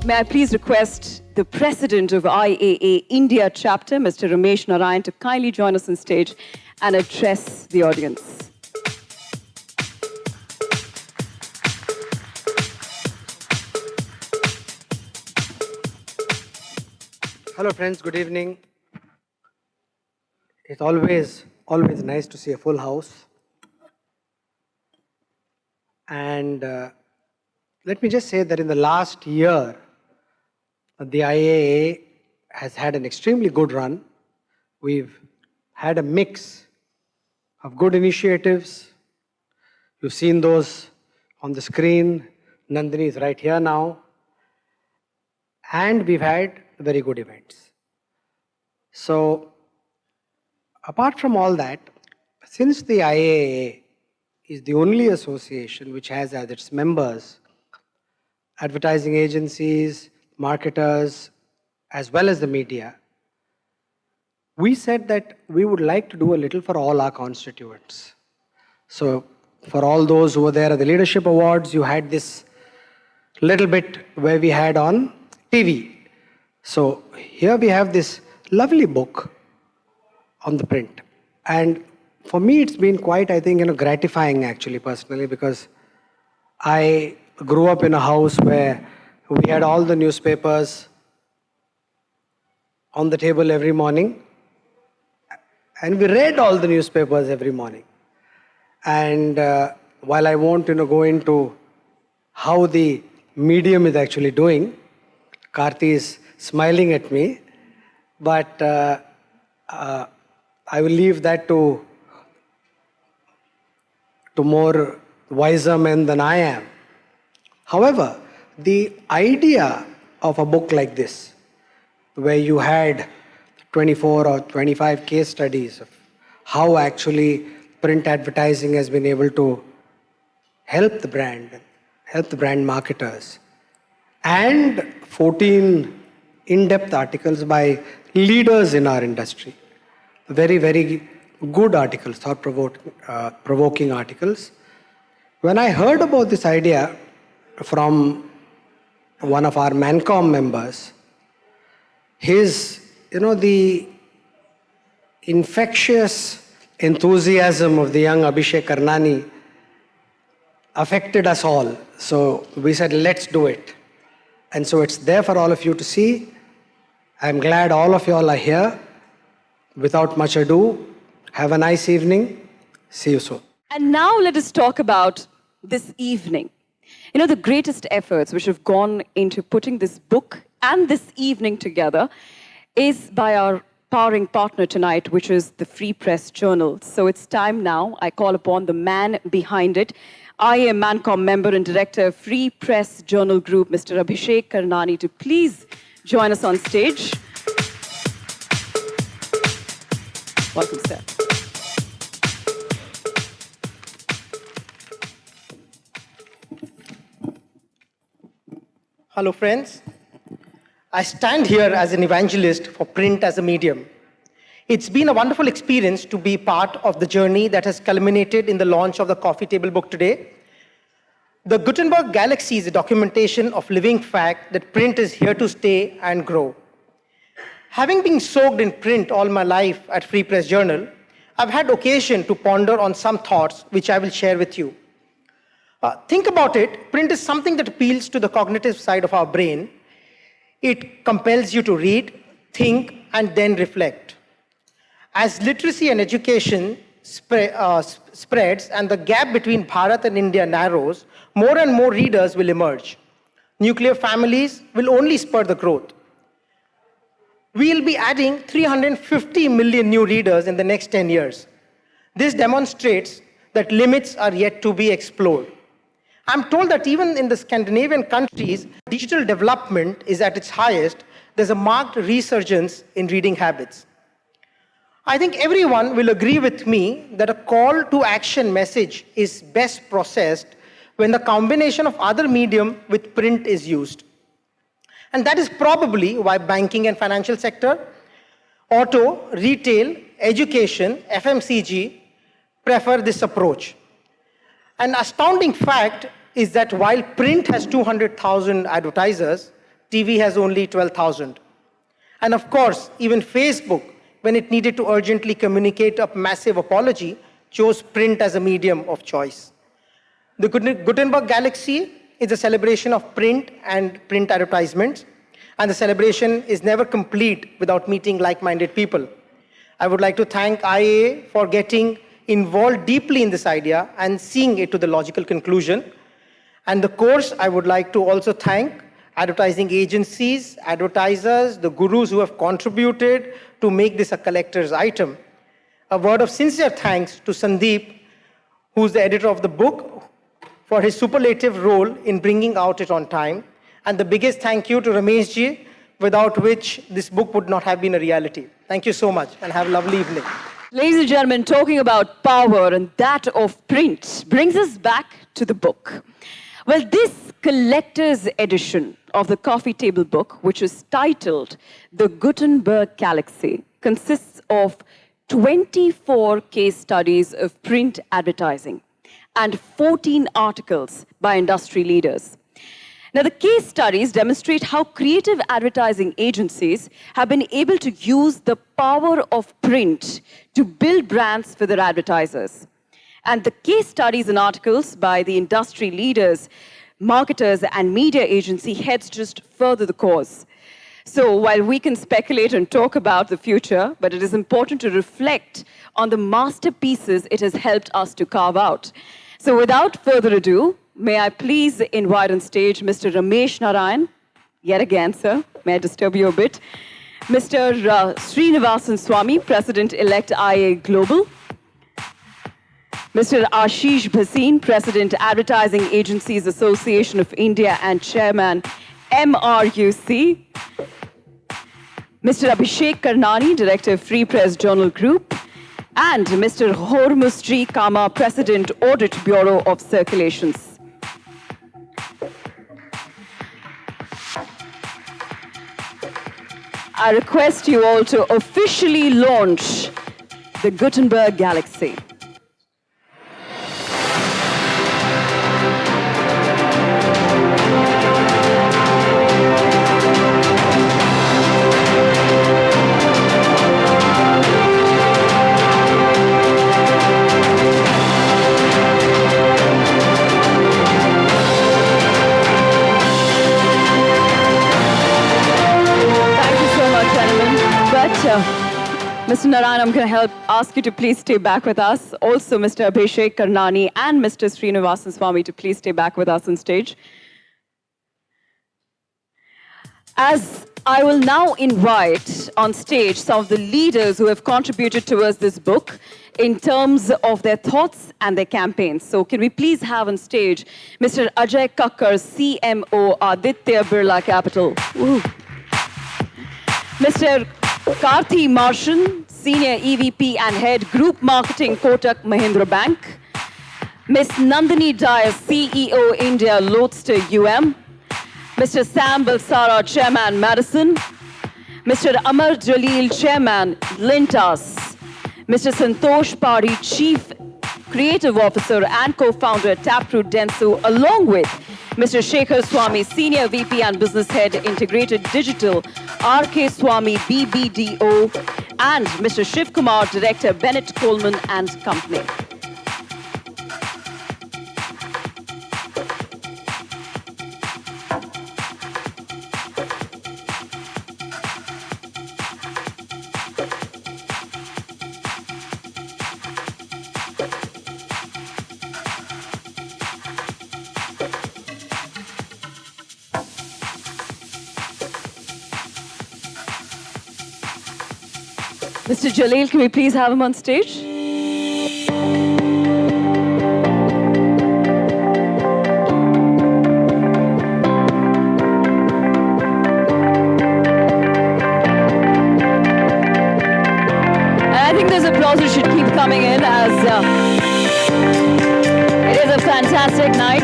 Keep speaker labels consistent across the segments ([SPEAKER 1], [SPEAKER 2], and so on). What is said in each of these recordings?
[SPEAKER 1] May I please request the President of IAA India chapter, Mr. Ramesh Narayan, to kindly join us on stage and address the audience.
[SPEAKER 2] Hello friends, good evening. It's always nice to see a full house. And let me just say that in the last year, the IAA has had an extremely good run. We've had a mix of good initiatives. You've seen those on the screen. Nandini is right here now. And we've had very good events. So, apart from all that, since the IAA is the only association which has as its members advertising agencies, marketers, as well as the media, we said that we would like to do a little for all our constituents. So, for all those who were there at the Leadership Awards, you had this little bit where we had on TV. So, here we have this lovely book on the print. And for me, it's been quite, I think, gratifying actually, personally, because I grew up in a house where we had all the newspapers on the table every morning, and we read all the newspapers every morning. And while I won't go into how the medium is actually doing, Karthi is smiling at me, but I will leave that to more wiser men than I am. However, the idea of a book like this, where you had 24 or 25 case studies of how actually print advertising has been able to help the brand marketers, and 14 in-depth articles by leaders in our industry. Very, very good articles, thought-provoking articles. When I heard about this idea from one of our Mancom members, the infectious enthusiasm of the young Abhishek Karnani affected us all. So we said, let's do it. And so it's there for all of you to see. I'm glad all of you all are here. Without much ado, have a nice evening. See you soon.
[SPEAKER 1] And now let us talk about this evening. The greatest efforts which have gone into putting this book and this evening together is by our powering partner tonight, which is the Free Press Journal. So it's time now. I call upon the man behind it, IAA Mancom member and director of Free Press Journal Group, Mr. Abhishek Karnani, to please join us on stage. Welcome, sir.
[SPEAKER 3] Hello, friends. I stand here as an evangelist for print as a medium. It's been a wonderful experience to be part of the journey that has culminated in the launch of the coffee table book today. The Gutenberg Galaxy is a documentation of living fact that print is here to stay and grow. Having been soaked in print all my life at Free Press Journal, I've had occasion to ponder on some thoughts which I will share with you. Think about it, print is something that appeals to the cognitive side of our brain. It compels you to read, think, and then reflect. As literacy and education spreads and the gap between Bharat and India narrows, more and more readers will emerge. Nuclear families will only spur the growth. We'll be adding 350 million new readers in the next 10 years. This demonstrates that limits are yet to be explored. I'm told that even in the Scandinavian countries, digital development is at its highest. There's a marked resurgence in reading habits. I think everyone will agree with me that a call to action message is best processed when the combination of other medium with print is used. And that is probably why banking and financial sector, auto, retail, education, FMCG prefer this approach. An astounding fact is that while print has 200,000 advertisers, TV has only 12,000. And of course, even Facebook, when it needed to urgently communicate a massive apology, chose print as a medium of choice. The Gutenberg Galaxy is a celebration of print and print advertisements, and the celebration is never complete without meeting like-minded people. I would like to thank IAA for getting involved deeply in this idea and seeing it to the logical conclusion. And the course, I would like to also thank advertising agencies, advertisers, the gurus who have contributed to make this a collector's item. A word of sincere thanks to Sandeep, who's the editor of the book, for his superlative role in bringing out it on time. And the biggest thank you to Ramesh ji, without which this book would not have been a reality. Thank you so much, and have a lovely evening.
[SPEAKER 1] Ladies and gentlemen, talking about power and that of print brings us back to the book. Well, this collector's edition of the coffee table book, which is titled The Gutenberg Galaxy, consists of 24 case studies of print advertising and 14 articles by industry leaders. Now, the case studies demonstrate how creative advertising agencies have been able to use the power of print to build brands for their advertisers. And the case studies and articles by the industry leaders, marketers, and media agency heads just further the cause. So while we can speculate and talk about the future, but it is important to reflect on the masterpieces it has helped us to carve out. So without further ado, may I please invite on stage Mr. Ramesh Narayan, yet again, sir, may I disturb you a bit, Mr. Srinivasan Swamy, President-elect IA Global, Mr. Ashish Bhasin, President, Advertising Agencies Association of India and Chairman, MRUC, Mr. Abhishek Karnani, Director of Free Press Journal Group, and Mr. Hormusri Kama, President, Audit Bureau of Circulations. I request you all to officially launch the Gutenberg Galaxy. Mr. Narayan, I'm going to ask you to please stay back with us. Also, Mr. Abhishek Karnani and Mr. Srinivasan Swamy to please stay back with us on stage. As I will now invite on stage some of the leaders who have contributed towards this book in terms of their thoughts and their campaigns. So can we please have on stage Mr. Ajay Kakkar, CMO, Aditya Birla Capital. Ooh. Mr. Karthi Marshan, Senior EVP and Head Group Marketing, Kotak Mahindra Bank. Ms. Nandini Dyer, CEO, India, Lodestar UM. Mr. Sam Balsara, Chairman, Madison. Mr. Amar Jalil, Chairman, Lintas. Mr. Santosh Pari, Chief Creative Officer and Co-founder, Taproot Dentsu, along with Mr. Shekhar Swamy, Senior VP and Business Head, Integrated Digital, RK Swamy, BBDO, and Mr. Shiv Kumar, Director, Bennett Coleman and Company. Mr. Jalil, can we please have him on stage? And I think those applauses should keep coming in as it is a fantastic night.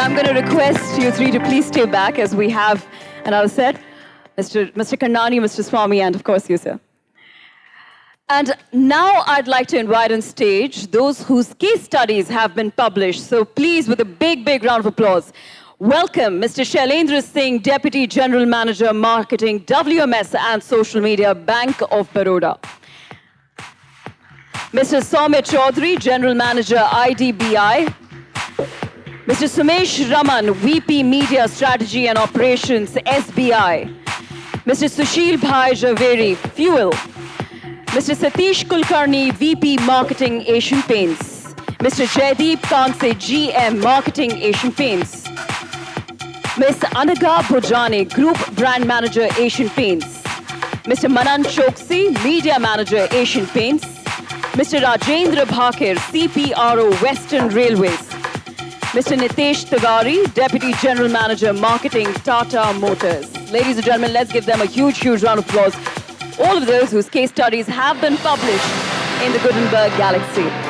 [SPEAKER 1] I'm going to request you three to please stay back as we have another set. Mr. Kannani, Mr. Swami, and of course you, sir. And now I'd like to invite on stage those whose case studies have been published. So please, with a big, big round of applause, welcome Mr. Shailendra Singh, Deputy General Manager, Marketing, WMS and Social Media, Bank of Baroda. Mr. Soumya Chaudhary, General Manager, IDBI. Mr. Sumesh Raman, VP Media Strategy and Operations, SBI. Mr. Sushil Bhai Javeri, Fuel. Mr. Satish Kulkarni, VP Marketing, Asian Paints. Mr. Jaideep Kanse, GM Marketing, Asian Paints. Ms. Anaga Bhojani, Group Brand Manager, Asian Paints. Mr. Manan Choksi, Media Manager, Asian Paints. Mr. Rajendra Bhakir, CPRO, Western Railways. Mr. Nitesh Tagari, Deputy General Manager, Marketing, Tata Motors. Ladies and gentlemen, let's give them a huge, huge round of applause. All of those whose case studies have been published in the Gutenberg Galaxy.